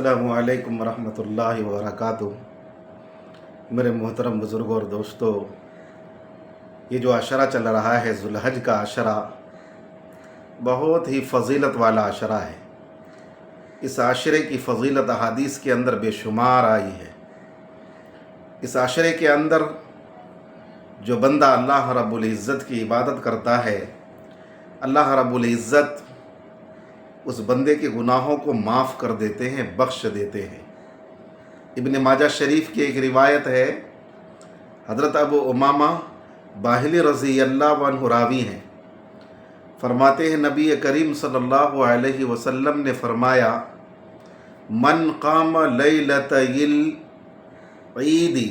अस्सलामु अलैकुम वरहमतुल्लाहि वबरकातुहू। मेरे मोहतरम बुज़ुर्गों और दोस्तों, ये जो अशरा चल रहा है ज़ुल्हज का अशरा, बहुत ही फ़जीलत वाला अशरा है। इस आशरे की फ़जीलत अहादीस के अंदर बेशुमार आई है। इस आशरे के अंदर जो बंदा अल्लाह रब्बुल इज़्ज़त की इबादत करता है, अल्लाह रब्बुल इज़्ज़त उस बंदे के गुनाहों को माफ़ कर देते हैं, बख्श देते हैं। इब्न माजा शरीफ की एक रिवायत है, हज़रत अबू उमामा बाहिली रज़ी अल्लाह अन्हु रावी हैं। फरमाते हैं नबी करीम सल्लल्लाहु अलैहि वसल्लम ने फरमाया, मन क़ाम लैलतल ईदी,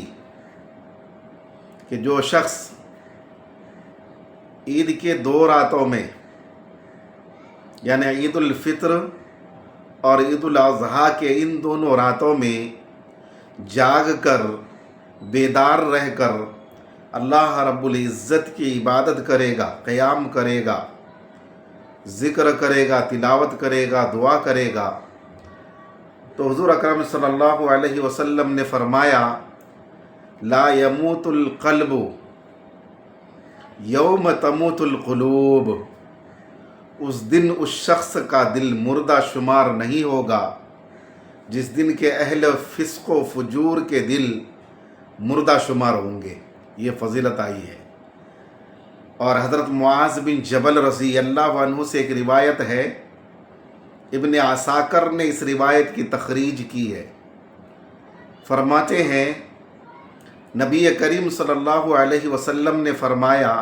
कि जो शख्स ईद के 2 रातों में यानी ईद उल फ़ित्र और ईद उल अज़हा के इन दोनों रातों में जाग कर बेदार रहकर अल्लाह रब्बुल इज़्ज़त की इबादत करेगा, क़याम करेगा, ज़िक्र करेगा, तिलावत करेगा, दुआ करेगा, तो हुज़ूर अकरम सल्लल्लाहु अलैहि वसल्लम ने फरमाया, ला यमूतुल क़ल्बु यौम तमूतुल क़ुलूब, उस दिन उस शख्स का दिल मुर्दा शुमार नहीं होगा जिस दिन के अहल फ़िस्क़ व फ़ुजूर के दिल मुर्दा शुमार होंगे। ये फ़जीलत आई है। और हज़रत मुआज़ बिन जबल रज़ी अल्लाह अन्हु से एक रिवायत है, इब्न आसाकर ने इस रिवायत की तखरीज की है। फरमाते हैं नबी करीम सल्लल्लाहु अलैहि वसल्लम ने फरमाया,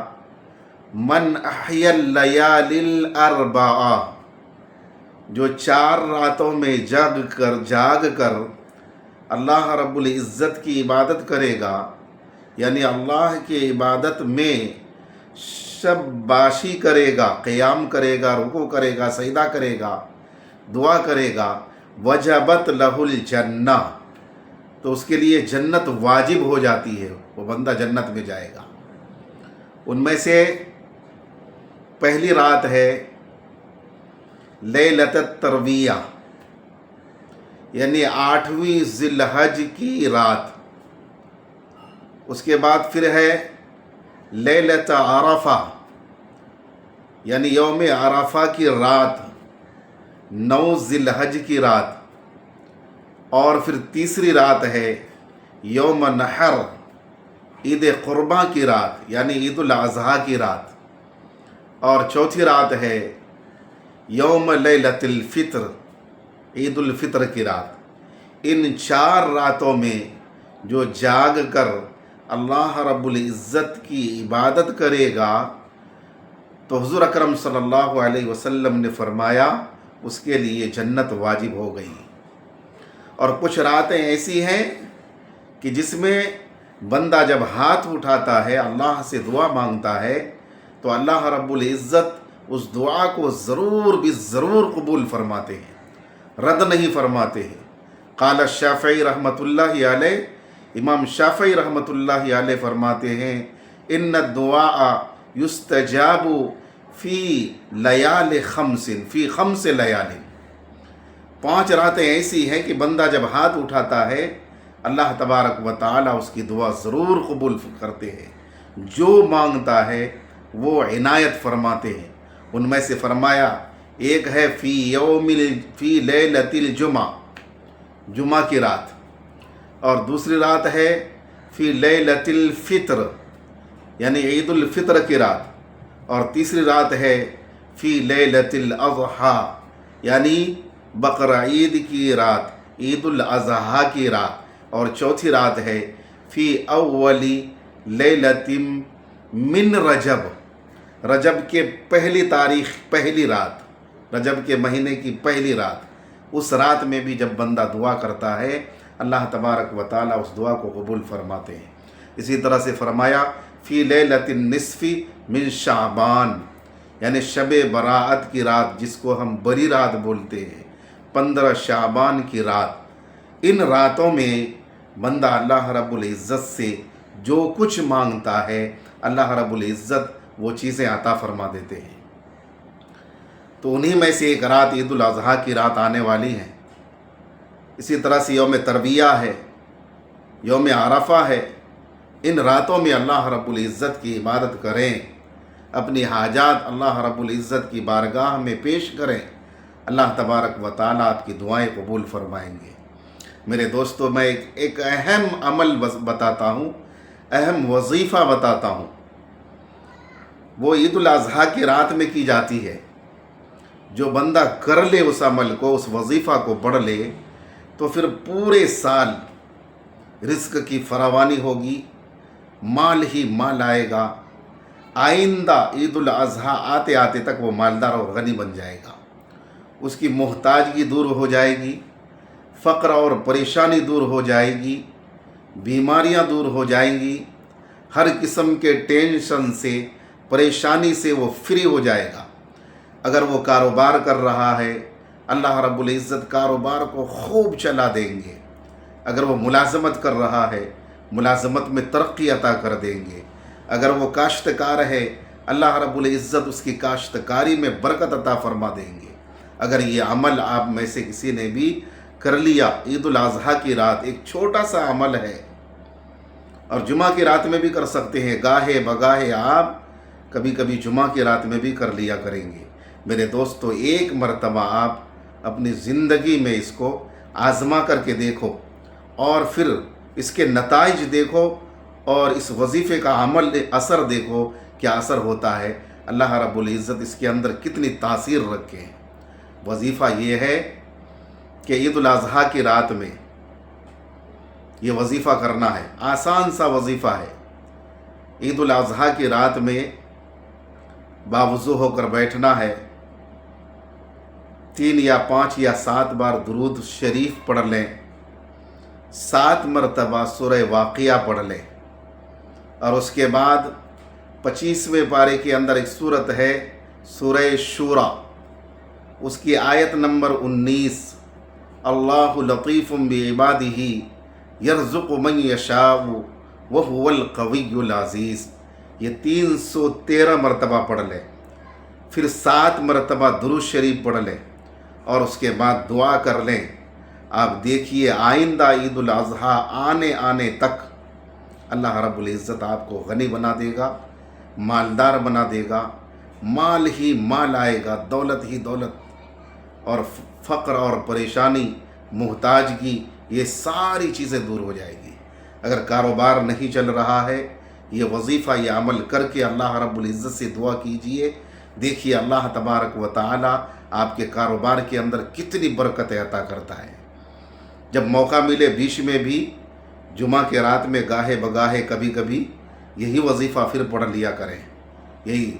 मन अहयल लयालिल अरबाआ, जो 4 रातों में जाग कर अल्लाह रब्बुल इज़्ज़त की इबादत करेगा, यानी अल्लाह की इबादत में शब्बाशी करेगा, क़याम करेगा, रुकू करेगा, सजदा करेगा, दुआ करेगा, वजबत लहुल जन्ना, तो उसके लिए जन्नत वाजिब हो जाती है, वो बंदा जन्नत में जाएगा। उनमें से पहली रात है लैलतत तरविया, यानी 8वीं ज़िलहज की रात। उसके बाद फिर है लैलत अरफा, यानी यौम अरफा की रात, 9 ज़िलहज की रात। और फिर तीसरी रात है यौम नहर, ईद क़ुरबा की रात, यानी ईद उल अज़हा की रात। और चौथी रात है यौम लैलतुल फ़ित्र, ईद उल फ़ित्र की रात। इन 4 रातों में जो जाग कर अल्लाह रब्बुल इज़्ज़त की इबादत करेगा, तो हुज़ूर अकरम सल्लल्लाहु अलैहि वसल्लम ने फरमाया, उसके लिए जन्नत वाजिब हो गई। और कुछ रातें ऐसी हैं कि जिसमें बंदा जब हाथ उठाता है, अल्लाह से दुआ मांगता है, तो अल्लाह रब्बुल इज़्ज़त उस दुआ को ज़रूर भी ज़रूर कबूल फरमाते हैं, रद्द नहीं फरमाते हैं। क़ाल शाफ़िई रहमतुल्लाहि अलैह, इमाम शाफ़िई रहमतुल्लाहि अलैह फरमाते हैं, इन्न दुआ युस्तजाबु फ़ी लयाल ख़म्सिन, फ़ी ख़म्स लयालिन। 5 रातें ऐसी हैं कि बंदा जब हाथ उठाता है, अल्लाह तबारक व तआला उसकी दुआ ज़रूर कबूल करते हैं, जो मांगता है वो इनायत फरमाते हैं। उनमें से फरमाया, एक है फ़ी लैलतिल जुमा, जुमा की रात, और दूसरी रात है फ़ी लैलतिल फ़ित्र, यानी ईद उल फ़ित्र की रात, और तीसरी रात है फ़ी लैलतिल अज़हा, यानी बकरा ईद की रात, ईद उल अज़हा की रात। और चौथी रात है फ़ी अव्वली लैलतिम मिन रजब, रजब के पहली तारीख़, पहली रात, रजब के महीने की पहली रात। उस रात में भी जब बंदा दुआ करता है, अल्लाह तबारक व तआला उस दुआ को कबूल फरमाते हैं। इसी तरह से फरमाया फ़ी लैलतिन निस्फ़ी मिन शाबान, यानी शब बराअत की रात, जिसको हम बरी रात बोलते हैं, 15 शाबान की रात। इन रातों में बंदा अल्लाह रब्बुल इज़्ज़त से जो कुछ मांगता है, अल्लाह रब्बुल इज़्ज़त वो चीज़ें अता फरमा देते हैं। तो उन्हीं में से एक रात ईद उल अज़हा की रात आने वाली है। اسی طرح سے یوم تربیہ ہے، یوم عرفہ ہے۔ ان راتوں میں اللہ رب العزت کی عبادت کریں، اپنی حاجات اللہ رب العزت کی بارگاہ میں پیش کریں، اللہ تبارک و تعالیٰ آپ کی دعائیں قبول فرمائیں گے۔ میرے دوستو، میں ایک اہم عمل بتاتا ہوں، اہم وظیفہ بتاتا ہوں، وہ عید الاضحیٰ کی رات میں کی جاتی ہے۔ جو بندہ کر لے اس عمل کو، اس وظیفہ کو پڑھ لے، تو پھر پورے سال رزق کی فراوانی ہوگی، مال ہی مال آئے گا، آئندہ عید الاضحیٰ آتے آتے تک وہ مالدار اور غنی بن جائے گا، اس کی محتاجگی دور ہو جائے گی، فقر اور پریشانی دور ہو جائے گی، بیماریاں دور ہو جائیں گی، ہر قسم کے ٹینشن سے، پریشانی سے وہ فری ہو جائے گا۔ اگر وہ کاروبار کر رہا ہے، اللہ رب العزت کاروبار کو خوب چلا دیں گے۔ اگر وہ ملازمت کر رہا ہے، ملازمت میں ترقی عطا کر دیں گے۔ اگر وہ کاشتکار ہے، اللہ رب العزت اس کی کاشتکاری میں برکت عطا فرما دیں گے۔ اگر یہ عمل آپ میں سے کسی نے بھی کر لیا، عید الاضحیٰ کی رات ایک چھوٹا سا عمل ہے، اور جمعہ کی رات میں بھی کر سکتے ہیں، گاہے بگاہے آپ کبھی کبھی جمعہ کی رات میں بھی کر لیا کریں گے۔ میرے دوستو، ایک مرتبہ آپ اپنی زندگی میں اس کو آزما کر کے دیکھو، اور پھر اس کے نتائج دیکھو، اور اس وظیفے کا عمل اثر دیکھو، کیا اثر ہوتا ہے، اللہ رب العزت اس کے اندر کتنی تاثیر رکھے ہیں۔ وظیفہ یہ ہے کہ عید الاضحیٰ کی رات میں یہ وظیفہ کرنا ہے، آسان سا وظیفہ ہے۔ عید الاضحیٰ کی رات میں باوضو ہو کر بیٹھنا ہے، 3 یا 5 یا 7 بار درود شریف پڑھ لیں، 7 مرتبہ سورہ واقعہ پڑھ لیں، اور اس کے بعد 25ویں پارے کے اندر ایک سورت ہے سورہ شورى، اس کی آیت نمبر 19، اللہ لطیف بعبادہ یرزق من یشاء وہو القوی العزیز، یہ 313 مرتبہ پڑھ لیں، پھر 7 مرتبہ درود شریف پڑھ لیں، اور اس کے بعد دعا کر لیں۔ آپ دیکھیے آئندہ عید الاضحیٰ آنے تک اللہ رب العزت آپ کو غنی بنا دے گا، مالدار بنا دے گا، مال ہی مال آئے گا، دولت ہی دولت، اور فقر اور پریشانی، محتاجگی، یہ ساری چیزیں دور ہو جائے گی۔ اگر کاروبار نہیں چل رہا ہے، یہ وظیفہ، یہ عمل کر کے اللہ رب العزت سے دعا کیجئے، دیکھیے اللہ تبارک و تعالی آپ کے کاروبار کے اندر کتنی برکت عطا کرتا ہے۔ جب موقع ملے بیچ میں بھی جمعہ کے رات میں گاہے بگاہے کبھی کبھی یہی وظیفہ پھر پڑھ لیا کریں، یہی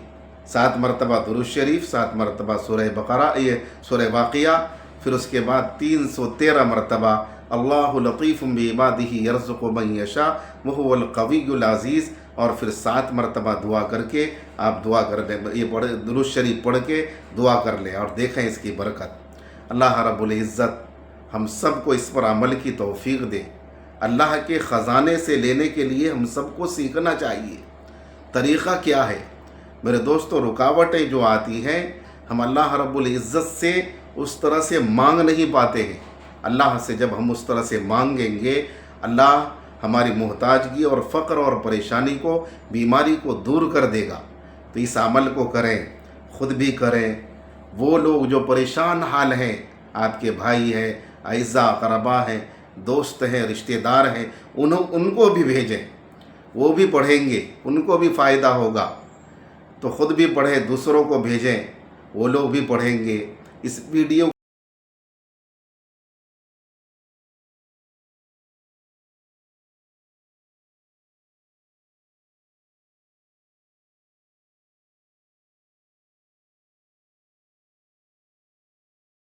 7 مرتبہ درود شریف، 7 مرتبہ سورہ بقرہ، یہ سورہ واقعہ، پھر اس کے بعد 313 مرتبہ اللہ لطیف بعبادہ یرزق من یشاء وہو القوی العزیز، اور پھر 7 مرتبہ دعا کر کے آپ دعا کر لیں، یہ درود شریف پڑھ کے دعا کر لیں، اور دیکھیں اس کی برکت۔ اللہ رب العزت ہم سب کو اس پر عمل کی توفیق دے۔ اللہ کے خزانے سے لینے کے لیے ہم سب کو سیکھنا چاہیے۔ طریقہ کیا ہے؟ میرے دوستو، رکاوٹیں جو آتی ہیں، ہم اللہ رب العزت سے اس طرح سے مانگ نہیں پاتے ہیں۔ اللہ سے جب ہم اس طرح سے مانگیں گے، اللہ ہماری محتاجگی اور فقر اور پریشانی کو، بیماری کو دور کر دے گا۔ تو اس عمل کو کریں، خود بھی کریں، وہ لوگ جو پریشان حال ہیں، آپ کے بھائی ہیں، اعزاء اقربا ہیں، دوست ہیں، رشتہ دار ہیں، ان کو بھی بھیجیں، وہ بھی پڑھیں گے، ان کو بھی فائدہ ہوگا۔ تو خود بھی پڑھیں، دوسروں کو بھیجیں، وہ لوگ بھی پڑھیں گے۔ اس ویڈیو